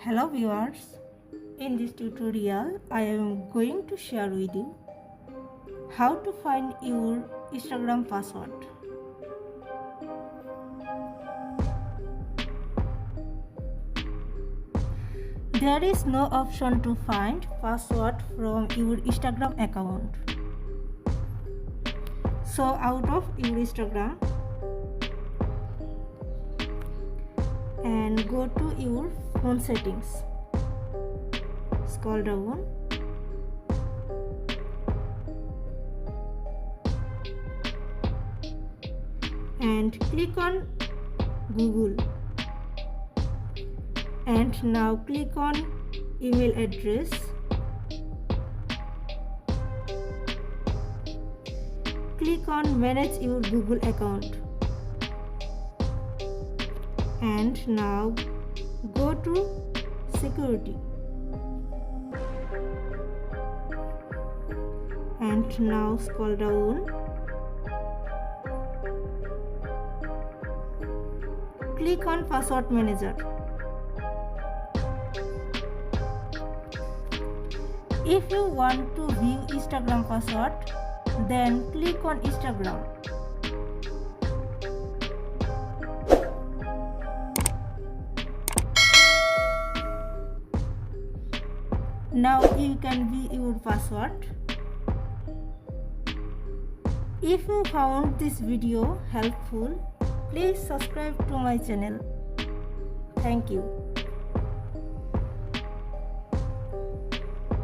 Hello viewers, in this tutorial I am going to share with you how to find your Instagram password. There is no option to find password from your Instagram account. So out of your Instagram and go to your phone settings. Scroll down and click on Google, and now click on email address. Click on manage your Google account, and now go to security, and now scroll down. Click on password manager. If you want to view Instagram password, then click on Instagram. Now you can view your password. If you found this video helpful, please subscribe to my channel. Thank you.